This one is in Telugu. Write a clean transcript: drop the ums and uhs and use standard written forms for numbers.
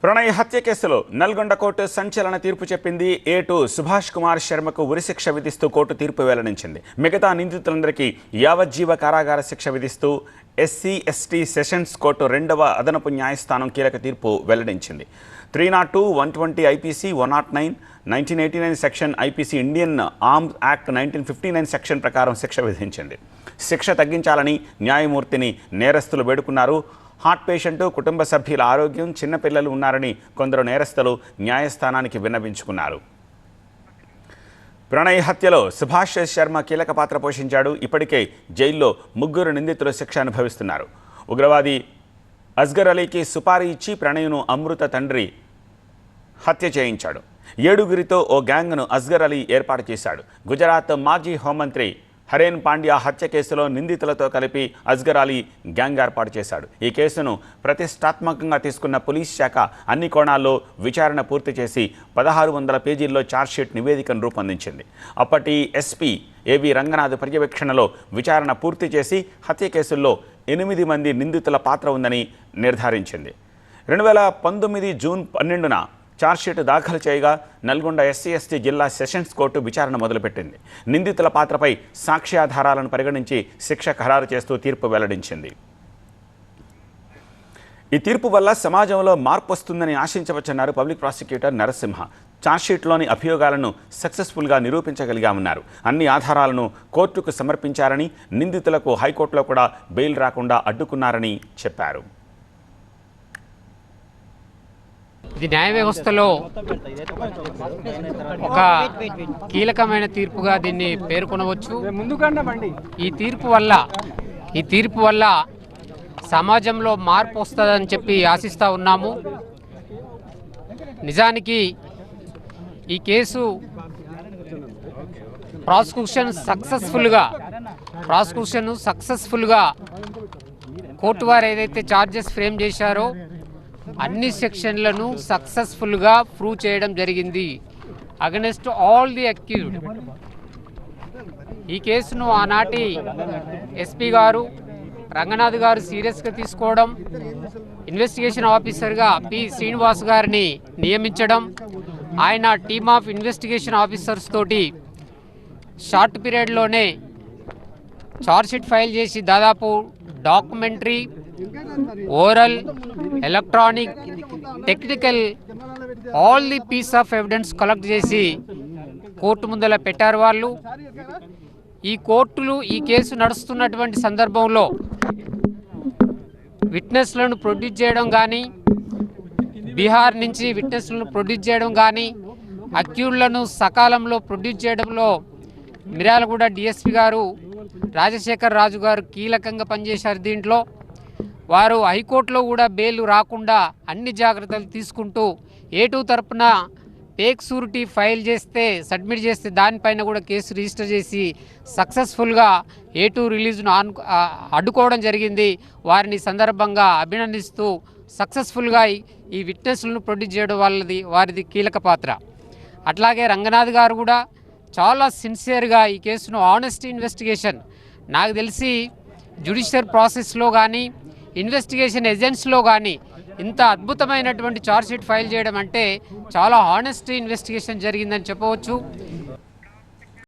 ప్రణయ్ హత్య కేసులో నల్గొండ కోర్టు సంచలన తీర్పు చెప్పింది. A2 సుభాష్ కుమార్ శర్మకు ఉరిశిక్ష విధిస్తూ కోర్టు తీర్పు వెల్లడించింది. మిగతా నిందితులందరికీ యావజ్జీవ కారాగార శిక్ష విధిస్తూ SC/ST సెషన్స్ కోర్టు 2వ అదనపు న్యాయస్థానం కీలక తీర్పు వెల్లడించింది. 302, 120 IPC, 109, 1989 section IPC Indian arms act 1959 section ప్రకారం శిక్ష విధించింది. శిక్ష తగ్గించాలని న్యాయమూర్తిని నేరస్తులు వేడుకున్నారు. హార్ట్ పేషెంట్, కుటుంబ సభ్యుల ఆరోగ్యం, చిన్నపిల్లలు ఉన్నారని కొందరు నేరస్తులు న్యాయస్థానానికి విన్నవించుకున్నారు. ప్రణయ్ హత్యలో సుభాష్ శర్మ కీలక పాత్ర పోషించాడు. ఇప్పటికే జైల్లో 3 నిందితులు శిక్ష అనుభవిస్తున్నారు. ఉగ్రవాది అస్గర్ అలీకి సుపారీ ఇచ్చి ప్రణయ్ను అమృత తండ్రి హత్య చేయించాడు. 7గురితో ఓ గ్యాంగ్ను అస్గర్ అలీ ఏర్పాటు చేశాడు. గుజరాత్ మాజీ హోంమంత్రి హరేన్ పాండ్యా హత్య కేసులో నిందితులతో కలిపి అస్గర్ అలీ గ్యాంగ్ ఏర్పాటు చేశాడు. ఈ కేసును ప్రతిష్టాత్మకంగా తీసుకున్న పోలీస్ శాఖ అన్ని కోణాల్లో విచారణ పూర్తి చేసి 1600 పేజీల్లో ఛార్జ్షీట్ నివేదికను రూపొందించింది. అప్పటి SP AV రంగనాథ్ పర్యవేక్షణలో విచారణ పూర్తి చేసి హత్య కేసుల్లో 8 మంది నిందితుల పాత్ర ఉందని నిర్ధారించింది. 2019 జూన్ 12న ఛార్జ్షీట్ దాఖలు చేయగా నల్గొండ SC/ST జిల్లా సెషన్స్ కోర్టు విచారణ మొదలుపెట్టింది. నిందితుల పాత్రపై సాక్ష్యాధారాలను పరిగణించి శిక్ష ఖరారు చేస్తూ తీర్పు వెల్లడించింది. ఈ తీర్పు వల్ల సమాజంలో మార్పు వస్తుందని ఆశించవచ్చన్నారు పబ్లిక్ ప్రాసిక్యూటర్ నరసింహ. ఛార్జ్షీట్లోని అభియోగాలను సక్సెస్ఫుల్గా నిరూపించగలిగామన్నారు. అన్ని ఆధారాలను కోర్టుకు సమర్పించారని, నిందితులకు హైకోర్టులో కూడా బెయిల్ రాకుండా అడ్డుకున్నారని చెప్పారు. ఇది న్యాయ వ్యవస్థలో ఒక కీలకమైన తీర్పుగా దీన్ని పేర్కొనవచ్చు. ఈ తీర్పు వల్ల సమాజంలో మార్పు వస్తుందని చెప్పి ఆశిస్తూ ఉన్నాము. నిజానికి ఈ కేసు ప్రాసిక్యూషన్ సక్సెస్ఫుల్గా కోర్టు వారు ఏదైతే ఛార్జెస్ ఫ్రేమ్ చేశారో అన్ని సెక్షన్లను సక్సెస్ఫుల్గా ప్రూవ్ చేయడం జరిగింది అగెన్స్ట్ ఆల్ ది అక్యూజ్డ్. ఈ కేసును ఆనాటి SP గారు రంగనాథ్ గారు సీరియస్గా తీసుకోవడం, ఇన్వెస్టిగేషన్ ఆఫీసర్గా P శ్రీనివాస్ గారిని నియమించడం, ఆయన టీమ్ ఆఫ్ ఇన్వెస్టిగేషన్ ఆఫీసర్స్ తోటి షార్ట్ పీరియడ్లోనే ఛార్జ్షీట్ ఫైల్ చేసి దాదాపు documentary, oral, electronic, technical all the piece of evidence collect చేసి కోర్టు ముందర పెట్టారు వాళ్ళు. ఈ కేసు నడుస్తున్నటువంటి సందర్భంలో విట్నెస్లను ప్రొడ్యూస్ చేయడం కానీ, బీహార్ నుంచి విట్నెస్లను ప్రొడ్యూస్ చేయడం కానీ, అక్యూజ్డ్లను సకాలంలో ప్రొడ్యూస్ చేయడంలో మిర్యాలగూడ DSP గారు రాజశేఖర్ రాజు గారు కీలకంగా పనిచేశారు. దీంట్లో వారు హైకోర్టులో కూడా బెయిల్ రాకుండా అన్ని జాగ్రత్తలు తీసుకుంటూ A2 తరపున ఫేక్ షూరిటీ సబ్మిట్ చేస్తే దానిపైన కూడా కేసు రిజిస్టర్ చేసి సక్సెస్ఫుల్గా A2 రిలీజ్ను అడ్డుకోవడం జరిగింది. వారిని సందర్భంగా అభినందిస్తూ సక్సెస్ఫుల్గా ఈ విట్నెస్లను ప్రొడ్యూస్ చేయడం వారిది కీలక పాత్ర. అట్లాగే రంగనాథ్ గారు కూడా చాలా సిన్సియర్గా ఈ కేసును ఆనెస్ట్ ఇన్వెస్టిగేషన్, నాకు తెలిసి జ్యుడిషియల్ ప్రాసెస్లో కానీ ఇన్వెస్టిగేషన్ ఏజెంట్స్లో కానీ ఇంత అద్భుతమైనటువంటి ఛార్జ్షీట్ ఫైల్ చేయడం అంటే చాలా హానెస్ట్ ఇన్వెస్టిగేషన్ జరిగిందని చెప్పవచ్చు.